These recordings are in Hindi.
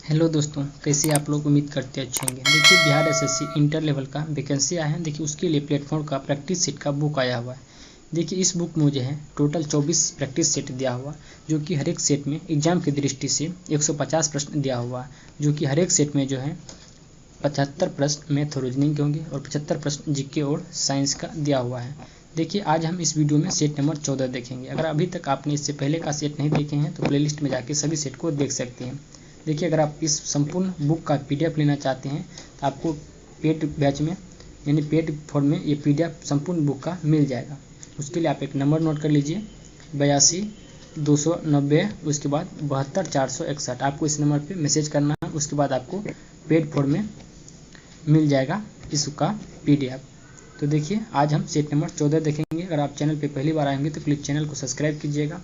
हेलो दोस्तों, कैसे आप लोग? उम्मीद करते अच्छे होंगे। देखिए, बिहार एसएससी इंटर लेवल का वैकेंसी आया है। देखिए, उसके लिए प्लेटफॉर्म का प्रैक्टिस सेट का बुक आया हुआ है। देखिए, इस बुक में मुझे है टोटल 24 प्रैक्टिस सेट दिया हुआ, जो कि हर एक सेट में एग्जाम की दृष्टि से 150 प्रश्न दिया हुआ है, जो कि हर एक सेट में जो है 75 प्रश्न मैथ और रीजनिंग के होंगे और 75 प्रश्न जीके और साइंस का दिया हुआ है। देखिए, आज हम इस वीडियो में सेट नंबर 14 देखेंगे। अगर अभी तक आपने इससे पहले का सेट नहीं देखे हैं तो प्लेलिस्ट में जाके सभी सेट को देख सकते हैं। देखिए, अगर आप इस संपूर्ण बुक का पीडीएफ लेना चाहते हैं तो आपको पेड बैच में यानी पेड फॉर्म में ये पीडीएफ संपूर्ण बुक का मिल जाएगा। उसके लिए आप एक नंबर नोट कर लीजिए, 82-290, उसके बाद 72-461। आपको इस नंबर पे मैसेज करना है। उसके बाद आपको पेड फॉर्म में मिल जाएगा इसका पीडीएफ। तो देखिए, आज हम सेट नंबर 14 देखेंगे। अगर आप चैनल पे पहली बार आएंगे तो प्लीज़ चैनल को सब्सक्राइब कीजिएगा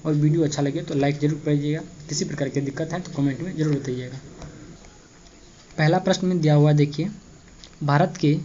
और वीडियो अच्छा लगे तो लाइक जरूर कीजिएगा। किसी प्रकार की दिक्कत है तो कमेंट में जरूर बताइएगा। पहला प्रश्न में दिया हुआ, देखिए, भारत के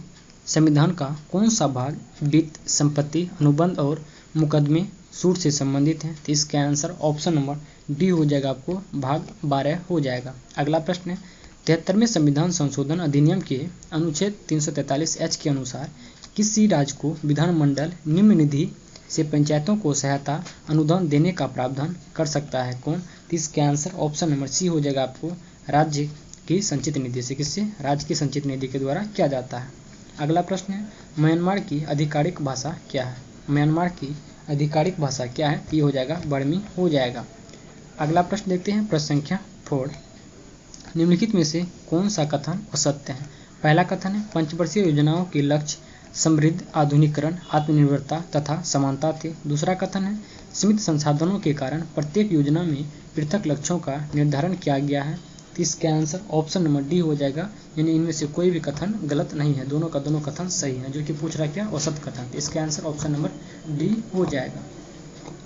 संविधान का कौन सा भाग वित्त, संपत्ति, अनुबंध और मुकदमे सूट से संबंधित है? तो इसका आंसर ऑप्शन नंबर डी हो जाएगा, आपको भाग 12 हो जाएगा। अगला प्रश्न है, 73वें संविधान संशोधन अधिनियम के अनुच्छेद 343H के अनुसार किसी राज्य को विधानमंडल निम्न निधि से पंचायतों को सहायता अनुदान देने का प्रावधान कर सकता है? कौन? तो इसका आंसर ऑप्शन नंबर सी हो जाएगा, आपको राज्य की संचित निधि से। किससे? राज्य की संचित निधि के द्वारा किया जाता है। अगला प्रश्न है, म्यांमार की आधिकारिक भाषा क्या है? म्यांमार की आधिकारिक भाषा क्या है? ये हो जाएगा बर्मी हो जाएगा। अगला प्रश्न देखते हैं, प्रश्न संख्या 4, निम्नलिखित में से कौन सा कथन असत्य है? पहला कथन है, पंचवर्षीय योजनाओं के लक्ष्य समृद्ध, आधुनिकीकरण, आत्मनिर्भरता तथा समानता थे। दूसरा कथन है, सीमित संसाधनों के कारण प्रत्येक योजना में पृथक लक्ष्यों का निर्धारण किया गया है। तो इसका आंसर ऑप्शन नंबर डी हो जाएगा, यानी इनमें से कोई भी कथन गलत नहीं है, दोनों का दोनों कथन सही है। जो कि पूछ रहा क्या? औसत कथन। तो इसका आंसर ऑप्शन नंबर डी हो जाएगा।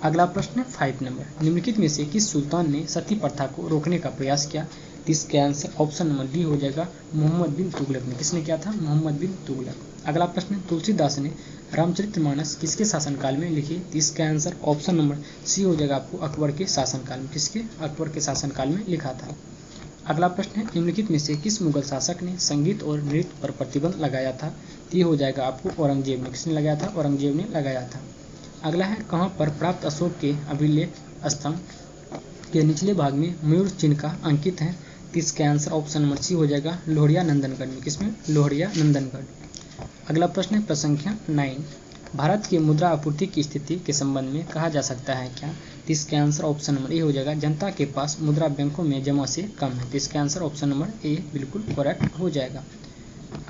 अगला प्रश्न है 5 नंबर, निम्नलिखित में से किस सुल्तान ने सती प्रथा को रोकने का प्रयास किया? इसका आंसर ऑप्शन नंबर डी हो जाएगा, मोहम्मद बिन तुगलक ने। किसने किया था? मोहम्मद बिन तुगलक। अगला प्रश्न, तुलसीदास ने रामचरितमानस किसके शासनकाल में लिखी? इसका आंसर ऑप्शन नंबर सी हो जाएगा, आपको अकबर के शासनकाल में। किसके? अकबर के शासनकाल में लिखा था। अगला प्रश्न है, निम्नलिखित में से किस मुगल शासक ने संगीत और नृत्य पर प्रतिबंध लगाया था? ये हो जाएगा आपको औरंगजेब ने। किसने लगाया था? औरंगजेब ने लगाया था। अगला है, कहाँ पर प्राप्त अशोक के अभिलेख स्तंभ के निचले भाग में मयूर चिन्ह का अंकित है? इसका आंसर ऑप्शन नंबर सी हो जाएगा, लोहरिया नंदनगढ़ में। किसमें? लोहरिया नंदनगढ़। अगला प्रश्न है, प्रश्न संख्या 9, भारत की मुद्रा आपूर्ति की स्थिति के संबंध में कहा जा सकता है क्या? इसका आंसर ऑप्शन नंबर ए हो जाएगा, जनता के पास मुद्रा बैंकों में जमा से कम है। इसका आंसर ऑप्शन नंबर ए बिल्कुल करेक्ट हो जाएगा।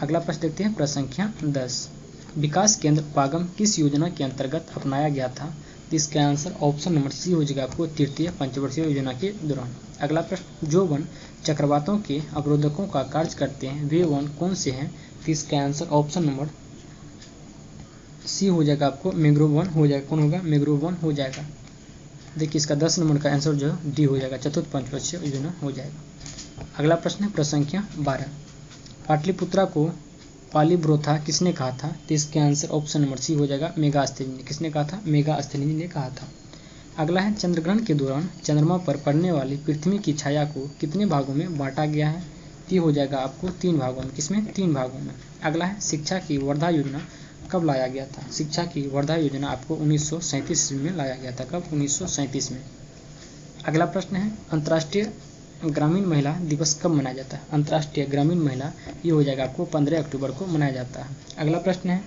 अगला प्रश्न देखते हैं, प्रश्न संख्या 10, विकास केंद्र पागम किस योजना के अंतर्गत अपनाया गया था? इसका आंसर ऑप्शन नंबर सी हो जाएगा, आपको तृतीय पंचवर्षीय योजना के दौरान। अगला प्रश्न, जो वन चक्रवातों के अवरोधकों का कार्य करते हैं वे वन कौन से हैं? इसका आंसर ऑप्शन नंबर सी हो जाएगा, आपको मैंग्रोव वन हो जाएगा। कौन होगा? मैंग्रोव वन हो जाएगा। देखिए, इसका 10 नंबर का आंसर जो है डी हो जाएगा, चतुर्थ पंचवर्षीय योजना हो जाएगा। अगला प्रश्न है, प्रश्न संख्या 12, पाटलिपुत्रा को पालीब्रोथा किसने कहा था? तो इसके आंसर ऑप्शन नंबर सी हो जाएगा, मेगास्थनीज ने। किसने कहा था? मेगास्थनीज ने कहा था। अगला है, चंद्रग्रहण के दौरान चंद्रमा पर पड़ने वाली पृथ्वी की छाया को कितने भागों में बांटा गया है? ये हो जाएगा आपको 3 भागों में। किसमें? 3 भागों में। अगला है, शिक्षा की वर्धा योजना कब लाया गया था? शिक्षा की वर्धा योजना आपको 1937 में लाया गया था। कब? 1937 में। अगला प्रश्न है, अंतर्राष्ट्रीय ग्रामीण महिला दिवस कब मनाया जाता है? अंतर्राष्ट्रीय ग्रामीण महिला ये हो जाएगा आपको 15 अक्टूबर को मनाया जाता है। अगला प्रश्न है,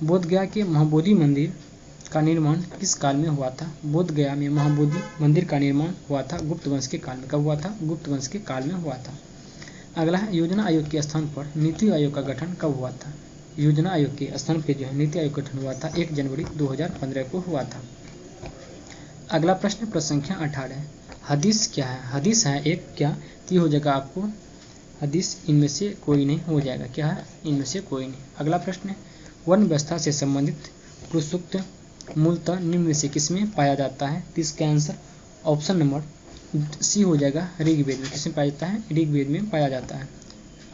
बोधगया के महाबोधि मंदिर का निर्माण किस काल में हुआ था? बोधगया में महाबोधि मंदिर का निर्माण हुआ था गुप्त वंश के काल में। कब हुआ था? गुप्त वंश के काल में हुआ था। अगला है, योजना आयोग के स्थान पर नीति आयोग का गठन कब हुआ था? योजना आयोग के स्थान पर जो है नीति आयोग गठन हुआ था 1 जनवरी 2015 को हुआ था। अगला प्रश्न, प्रश्न संख्या 18, हदीस क्या है? हदीस है एक क्या? तो हो जाएगा आपको हदीस इनमें से कोई नहीं हो जाएगा। क्या है? इनमें से कोई नहीं। अगला प्रश्न है, वर्ण व्यवस्था से संबंधित पुरुषोक्त मूलतः निम्न में से किसमें पाया जाता है? तो इसका आंसर ऑप्शन नंबर सी हो जाएगा, ऋग्वेद में। किसमें पाया जाता है? ऋग्वेद में पाया जाता है।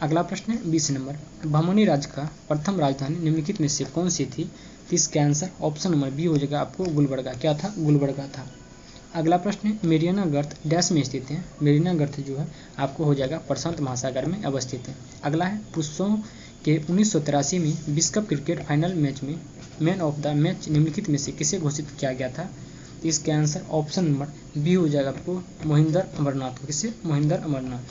अगला प्रश्न है 20 नंबर, बहमनी राज्य का प्रथम राजधानी निम्नलिखित में से कौन सी थी? तो इसका आंसर ऑप्शन नंबर बी हो जाएगा, आपको गुलबर्गा। क्या था? गुलबर्गा था। अगला प्रश्न है मेरियाना गर्त डैश में स्थित है। मेरियाना गर्त जो है आपको हो जाएगा प्रशांत महासागर में अवस्थित है। अगला है पुरुषों के 1983 में विश्व कप क्रिकेट फाइनल मैच में मैन ऑफ द मैच निम्नलिखित में से किसे घोषित किया गया था। तो इसका आंसर ऑप्शन नंबर बी हो जाएगा आपको मोहिंदर अमरनाथ को। किसे? मोहिंदर अमरनाथ।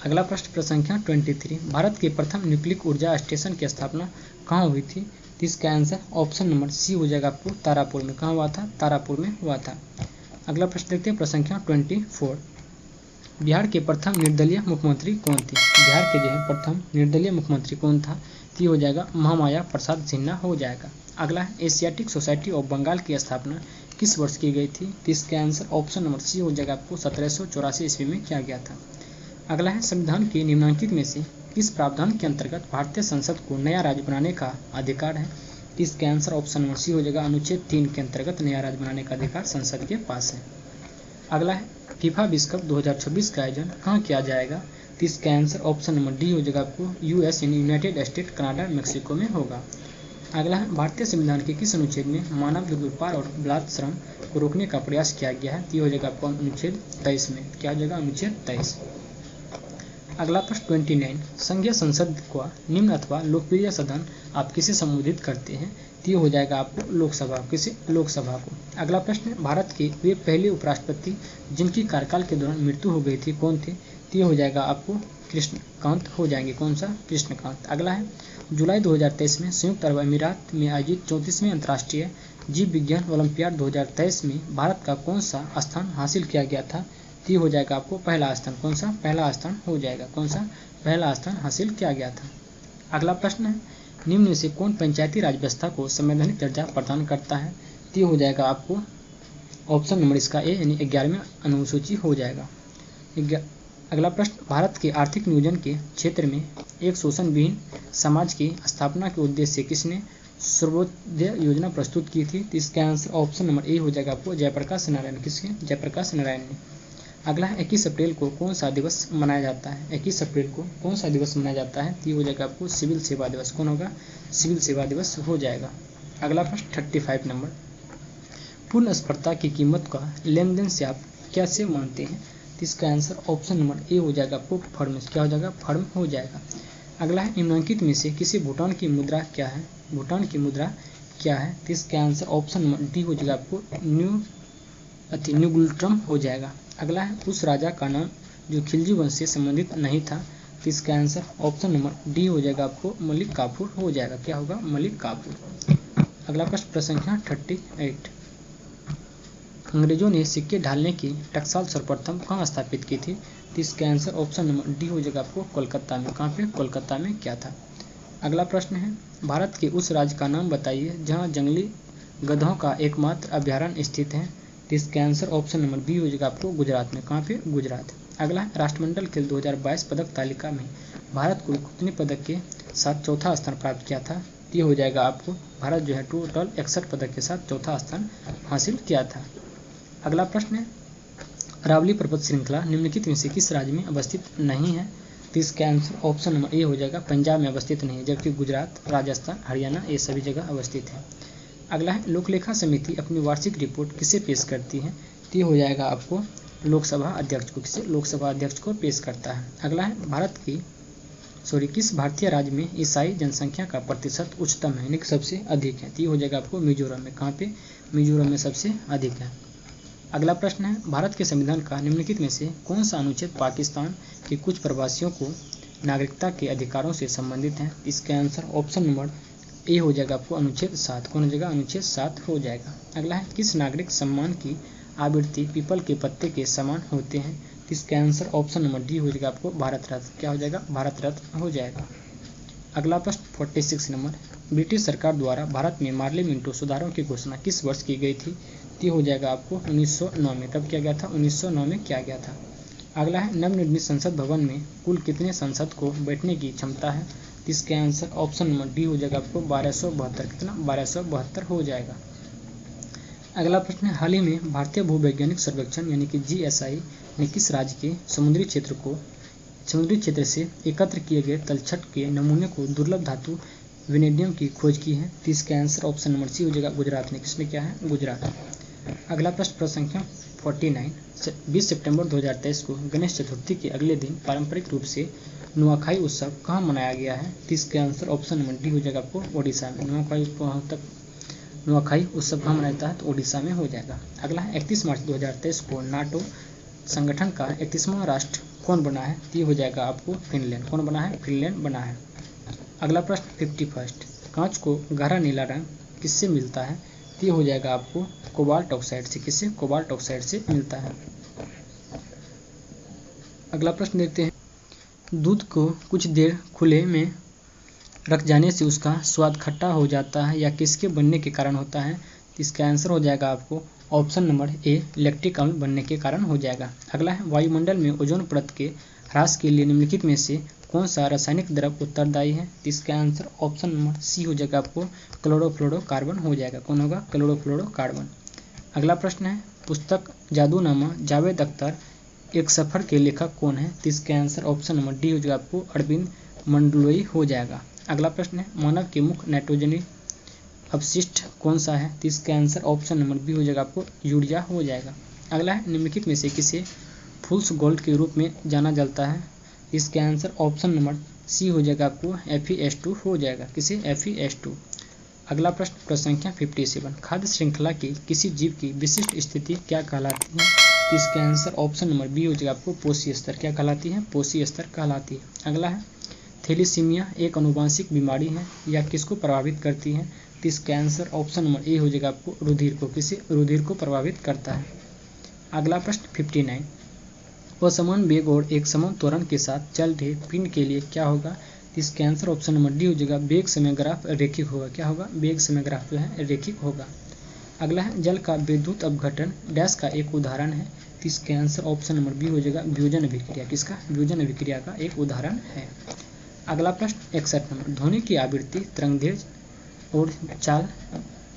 अगला प्रश्न संख्या 23, भारत के प्रथम न्यूक्लियर ऊर्जा स्टेशन की स्थापना कहाँ हुई थी। तो इसका आंसर ऑप्शन नंबर सी हो जाएगा आपको तारापुर में। कहाँ हुआ था? तारापुर में हुआ था। अगला प्रश्न देखते हैं संख्या 24, बिहार के प्रथम निर्दलीय मुख्यमंत्री कौन थे। बिहार के जो है प्रथम निर्दलीय मुख्यमंत्री कौन था। तो हो जाएगा महामाया प्रसाद सिन्हा हो जाएगा। अगला है एशियाटिक सोसाइटी ऑफ बंगाल की स्थापना किस वर्ष की गई थी। तो इसका आंसर ऑप्शन नंबर सी हो जाएगा आपको 1784 ईस्वी में किया गया था। अगला है संविधान के निम्नलिखित में से किस प्रावधान के अंतर्गत भारतीय संसद को नया राज्य बनाने का अधिकार है। तो इसका आंसर ऑप्शन नंबर सी हो जाएगा अनुच्छेद 3 के अंतर्गत नया राज्य बनाने का अधिकार संसद के पास है। अगला है फीफा विश्व कप 2026 का आयोजन कहाँ किया जाएगा। तो इसका आंसर ऑप्शन नंबर डी हो जाएगा आपको यूएस यानी यूनाइटेड स्टेट कनाडा मैक्सिको में होगा। अगला है भारतीय संविधान के किस अनुच्छेद में मानव दुर्व्यवहार और बलात्कार श्रम को रोकने का प्रयास किया गया है। तो हो जाएगा आपको अनुच्छेद 23 में। क्या हो जाएगा? अनुच्छेद 23। अगला प्रश्न 29, संघीय संसद का निम्न अथवा लोकप्रिय सदन आप किसे संबोधित करते हैं। तो हो जाएगा आपको लोकसभा। किसे? लोकसभा को। अगला प्रश्न भारत के वे पहले उपराष्ट्रपति जिनकी कार्यकाल के दौरान मृत्यु हो गई थी कौन थे। तो हो जाएगा आपको कृष्णकांत हो जाएंगे। कौन सा? कृष्णकांत। अगला है जुलाई 2023 में संयुक्त अरब अमीरात में आयोजित 34वें अंतर्राष्ट्रीय जीव विज्ञान ओलंपियाड 2023 में भारत का कौन सा स्थान हासिल किया गया था। तो हो जाएगा आपको पहला स्थान। कौन सा? पहला स्थान हो जाएगा। कौन सा? पहला स्थान हासिल किया गया था। अगला प्रश्न है निम्न में से कौन पंचायती राज व्यवस्था को संवैधानिक दर्जा प्रदान करता है। तो हो जाएगा आपको ऑप्शन नंबर इसका ए यानी 11वें अनुसूची हो जाएगा। अगला प्रश्न भारत के आर्थिक नियोजन के क्षेत्र में एक शोषण विहीन समाज की स्थापना के उद्देश्य से किसने सर्वोदय योजना प्रस्तुत की थी। तो इसका आंसर ऑप्शन नंबर ए हो जाएगा आपको जयप्रकाश नारायण। किसके? जयप्रकाश नारायण ने। अगला है 21 अप्रैल को कौन सा दिवस मनाया जाता है। 21 अप्रैल को कौन सा दिवस मनाया जाता है। तो हो जाएगा आपको सिविल सेवा दिवस। कौन होगा? सिविल सेवा दिवस हो जाएगा। अगला प्रश्न 35 नंबर, पूर्ण स्पर्धा की कीमत का लेन देन से आप कैसे मानते हैं। तो इसका आंसर ऑप्शन नंबर ए हो जाएगा आपको फर्म। क्या हो जाएगा? फर्म हो जाएगा। अगला है निम्नलिखित में से किसी भूटान की मुद्रा क्या है। भूटान की मुद्रा क्या है। तो इसका आंसर ऑप्शन नंबर डी हो जाएगा आपको न्यूगुल्ट्रम हो जाएगा। अगला है उस राजा का नाम जो खिलजी वंश से संबंधित नहीं था। तो इसका आंसर ऑप्शन नंबर डी हो जाएगा आपको मलिक काफूर हो जाएगा। क्या होगा? मलिक काफूर। अगला प्रश्न संख्या 38, अंग्रेजों ने सिक्के ढालने की टकसाल सर्वप्रथम कहाँ स्थापित की थी। तो इसका आंसर ऑप्शन नंबर डी हो जाएगा आपको कोलकाता में। कहाँ पे? कोलकाता में क्या था। अगला प्रश्न है भारत के उस राज्य का नाम बताइए जहाँ जंगली गधों का एकमात्र अभ्यारण्य स्थित है। तो इसका आंसर ऑप्शन नंबर बी हो जाएगा आपको गुजरात में। कहाँ पे? गुजरात। अगला राष्ट्रमंडल खेल 2022 पदक तालिका में भारत को कितने पदक के साथ चौथा स्थान प्राप्त किया था। ये हो जाएगा आपको भारत जो है टोटल 61 पदक के साथ चौथा स्थान हासिल किया था। अगला प्रश्न है अरावली पर्वत श्रृंखला निम्नलिखित में से किस राज्य में अवस्थित नहीं है। तो इसका आंसर ऑप्शन नंबर ए हो जाएगा पंजाब में अवस्थित नहीं है, जबकि गुजरात, राजस्थान, हरियाणा ये सभी जगह अवस्थित है। अगला है लोकलेखा समिति अपनी वार्षिक रिपोर्ट किसे पेश करती है। तो ये हो जाएगा आपको लोकसभा अध्यक्ष को। किसे? लोकसभा अध्यक्ष को पेश करता है। अगला है किस भारतीय राज्य में ईसाई जनसंख्या का प्रतिशत उच्चतम है यानी कि सबसे अधिक है। तो ये हो जाएगा आपको मिजोरम में। कहाँ पे? मिजोरम में सबसे अधिक है। अगला प्रश्न है भारत के संविधान का निम्नलिखित में से कौन सा अनुच्छेद पाकिस्तान के कुछ प्रवासियों को नागरिकता के अधिकारों से संबंधित है। इसका आंसर ऑप्शन नंबर ए हो जाएगा आपको अनुच्छेद 7। कौन हो जाएगा? अनुच्छेद 7 हो जाएगा। अगला है किस नागरिक सम्मान की आवृत्ति पीपल के पत्ते के समान होते हैं। इसका आंसर ऑप्शन नंबर डी हो जाएगा आपको भारत रत्न। क्या हो जाएगा? भारत रत्न हो जाएगा। अगला प्रश्न 46 नंबर, ब्रिटिश सरकार द्वारा भारत में पार्लियामेंटो सुधारों की घोषणा किस वर्ष की गई थी। ये हो जाएगा आपको 1909 में। कब किया गया था? 1909 में किया गया था। अगला है नवनिर्मित संसद भवन में कुल कितने सांसद को बैठने की क्षमता है। इसके आंसर ऑप्शन नंबर डी हो जाएगा आपको 1272। कितना? 1272 हो जाएगा। अगला प्रश्न है हाल ही में भारतीय भूवैज्ञानिक सर्वेक्षण यानी कि GSI ने किस राज्य के समुद्री क्षेत्र से एकत्र किए गए तलछट के नमूने को दुर्लभ धातु वेनेडियम की खोज की है। इसका आंसर ऑप्शन नंबर सी हो जाएगा गुजरात ने। किसने किया है? गुजरात। अगला प्रश्न संख्या 49। 20 सितंबर 2023 को गणेश चतुर्थी के अगले दिन पारंपरिक रूप से नुआखाई उत्सव कहाँ मनाया गया है? तो इसका आंसर ऑप्शन नंबर डी हो जाएगा आपको ओडिशा में। नुआखाई उत्सव कहाँ मनाया जाता है? तो ओडिशा में हो जाएगा। अगला है 31 मार्च 2023 को नाटो संगठन का 31वां राष्ट्र कौन बना है? ये हो जाएगा आपको फिनलैंड। कौन बना है? फिनलैंड बना है। अगला प्रश्न 51। कांच को गहरा नीला रंग किससे मिलता है? ये हो जाएगा आपको कोबाल्ट ऑक्साइड से। किससे? कोबाल्ट ऑक्साइड से मिलता है। अगला प्रश्न देखते हैं, दूध को कुछ देर खुले में रख जाने से उसका स्वाद खट्टा हो जाता है या किसके बनने के कारण होता है? इसका आंसर हो जाएगा आपको ऑप्शन नंबर ए, लैक्टिक अम्ल बनने के कारण हो जाएगा। अगला है वायुमंडल में ओजोन परत के ह्रास के लिए निम्नलिखित में से कौन सा रासायनिक द्रव उत्तरदायी है? इसका आंसर ऑप्शन नंबर सी हो जाएगा आपको क्लोरोफ्लोरोकार्बन हो जाएगा। कौन होगा? क्लोरोफ्लोरोकार्बन। अगला प्रश्न है, पुस्तक जादूनामा जावेद अख्तर एक सफर के लेखक कौन है? इसका आंसर ऑप्शन नंबर डी हो जाएगा आपको अरविंद मंडलोई हो जाएगा। अगला प्रश्न है, मानव के मुख्य नाइट्रोजनी अपशिष्ट कौन सा है? तो इसका आंसर ऑप्शन नंबर बी हो जाएगा आपको यूरिया हो जाएगा। अगला है, निम्नलिखित में से किसे फूल्स गोल्ड के रूप में जाना जाता है? इसका आंसर ऑप्शन नंबर सी हो जाएगा आपको FeS2 हो जाएगा। किसे? FeS2। अगला प्रश्न संख्या 57। खाद्य श्रृंखला की किसी जीव की विशिष्ट स्थिति क्या कहलाती है? तो इसका आंसर ऑप्शन नंबर बी हो जाएगा आपको पोषी स्तर। क्या कहलाती है? पोषी स्तर कहलाती है। अगला है, थैलेसीमिया एक अनुवांशिक बीमारी है या किसको प्रभावित करती है? तो इसका आंसर ऑप्शन नंबर ए हो जाएगा आपको रुधिर को। किसे? रुधिर को प्रभावित करता है। अगला प्रश्न 59। असमान वेग और एक समान त्वरण के साथ चल रहे पिंड के लिए क्या होगा? इसका आंसर ऑप्शन नंबर डी हो जाएगा वेग समय ग्राफ रेखिक होगा। क्या होगा? वेग समय ग्राफ जो है रेखिक होगा। अगला है, जल का विद्युत अपघटन डैश का एक उदाहरण है। तो इसका आंसर ऑप्शन नंबर बी हो जाएगा वियोजन अभिक्रिया। किसका? वियोजन अभिक्रिया का एक उदाहरण है। अगला प्रश्न 61 नंबर, ध्वनि की आवृत्ति तरंगदैर्घ्य और चाल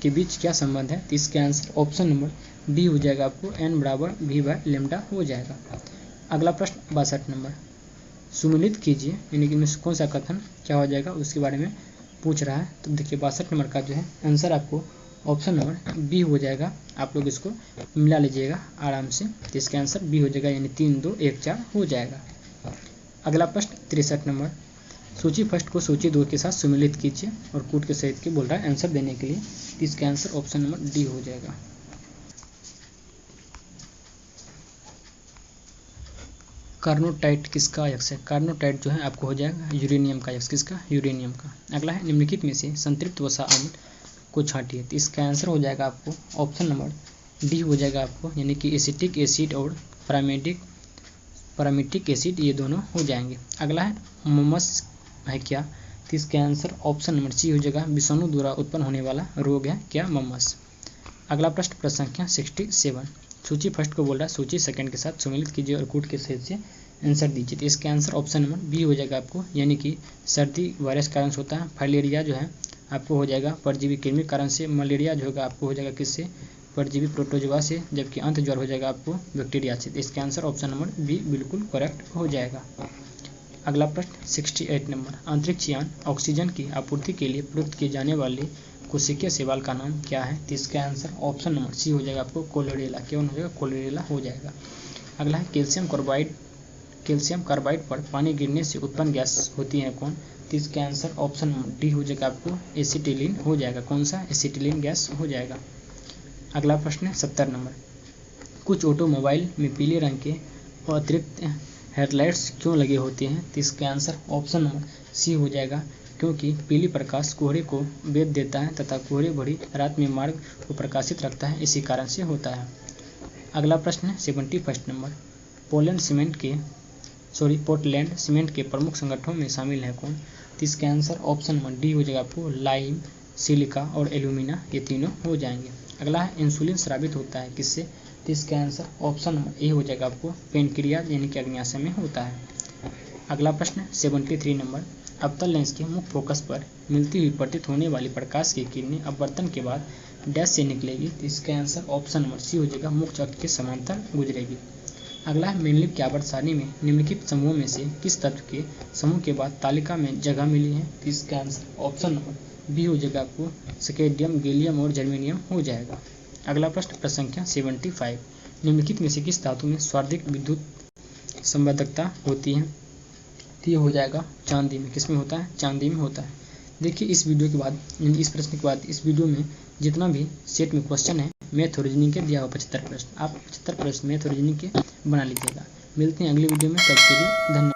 के बीच क्या संबंध है? तो इसका आंसर ऑप्शन नंबर डी हो जाएगा आपको n बराबर v/λ हो जाएगा। अगला प्रश्न 62 नंबर, सुमेलित कीजिए, यानी कि इनमें कौन सा कथन क्या हो जाएगा उसके बारे में पूछ रहा है। तो देखिए 62 नंबर का जो है आंसर आपको ऑप्शन नंबर बी हो जाएगा। आप लोग इसको मिला लीजिएगा आराम से। तो इसका आंसर बी हो जाएगा, यानी 3, 2, 1, 4 हो जाएगा। अगला प्रश्न 63 नंबर, सूची फर्स्ट को सूची 2 के साथ सुमेलित कीजिए और कूट के सहित के बोल रहा है आंसर देने के लिए। तो इसका आंसर ऑप्शन नंबर डी हो जाएगा। कार्नोटाइट किसका अयस्क है? कार्नोटाइट जो है आपको हो जाएगा यूरेनियम का अयस्क। किसका? यूरेनियम का। अगला है, निम्नलिखित में से संतृप्त वसा अम्ल को छांटिए। तो इसका आंसर हो जाएगा आपको ऑप्शन नंबर डी हो जाएगा आपको, यानी कि एसिटिक एसिड और पैरामिटिक एसिड ये दोनों हो जाएंगे। अगला है, ममस है क्या? तो इसका आंसर ऑप्शन नंबर सी हो जाएगा, विषाणु द्वारा उत्पन्न होने वाला रोग है क्या? ममस। अगला प्रश्न संख्या 67। सूची फर्स्ट को बोल रहा है सूची सेकंड के साथ सुमेलित कीजिए और कूट के सहित से आंसर दीजिए। तो इसका आंसर ऑप्शन नंबर बी हो जाएगा आपको, यानी कि सर्दी वायरस कारण से होता है। फाइलेरिया जो है आपको हो जाएगा परजीवी कृमि कारण से। मलेरिया जो होगा आपको हो जाएगा किससे? परजीवी प्रोटोजोआ से। जबकि अंत ज्वर हो जाएगा आपको बैक्टीरिया से। तो इसका आंसर ऑप्शन नंबर बी बिल्कुल करेक्ट हो जाएगा। अगला प्रश्न 68 नंबर, अंतरिक्ष यान ऑक्सीजन की आपूर्ति के लिए प्रयुक्त किए जाने वाले कोशिकीय शैवाल का नाम क्या है? तो इसका आंसर ऑप्शन नंबर सी हो जाएगा आपको कोलोरेला। क्या हो जाएगा? कोलोरेला हो जाएगा। अगला है, कैल्शियम कार्बाइड पर पानी गिरने से उत्पन्न गैस होती है कौन? तो इसका आंसर ऑप्शन नंबर डी हो जाएगा आपको एसिटिलीन हो जाएगा। कौन सा? एसिटिलीन गैस हो जाएगा। अगला प्रश्न है 70 नंबर, कुछ ऑटोमोबाइल में पीले रंग के अतिरिक्त हेडलाइट्स क्यों लगे होते हैं? तो इसका आंसर ऑप्शन नंबर सी हो जाएगा, क्योंकि पीली प्रकाश कोहरे को भेद देता है तथा कोहरे भरी रात में मार्ग को प्रकाशित रखता है, इसी कारण से होता है। अगला प्रश्न है 71 नंबर, पोर्टलैंड सीमेंट के प्रमुख संगठनों में शामिल है कौन? तो इसका आंसर ऑप्शन नंबर डी हो जाएगा आपको लाइम, सिलिका और एल्यूमिना, ये तीनों हो जाएंगे। अगला है, इंसुलिन स्रावित होता है किससे? तो इसका आंसर ऑप्शन नंबर ए हो जाएगा आपको पेनक्रियाज यानी कि अग्न्याशय में होता है। अगला प्रश्न 73 नंबर, अवतल लेंस के मुख्य फोकस पर मिलती हुई प्रतीत होने वाली प्रकाश की किरणें अपवर्तन के बाद डैश से निकलेगी। तो इसका आंसर ऑप्शन नंबर सी हो जाएगा मुख्य अक्ष के समांतर गुजरेगी। अगला है, मेनलिप की आवर्त सारणी में निम्नलिखित समूहों में से किस तत्व के समूह के बाद तालिका में जगह मिली है? तो इसका आंसर ऑप्शन नंबर बी हो जाएगा आपको स्केडियम, गैलियम और जर्मेनियम हो जाएगा। अगला प्रश्न संख्या 75, निम्नलिखित में से किस धातु में सर्वाधिक विद्युत संवेदकता होती है? तो ये हो जाएगा चांदी में। किस में होता है? चांदी में होता है। देखिए इस वीडियो के बाद, इस प्रश्न के बाद इस वीडियो में जितना भी सेट में क्वेश्चन है मैथ और रीजनिंग के दिया हुआ 75 प्रश्न, आप 75 प्रश्न मैथ और रीजनिंग के बना लीजिएगा। मिलते हैं अगली वीडियो में, तब के लिए धन्यवाद।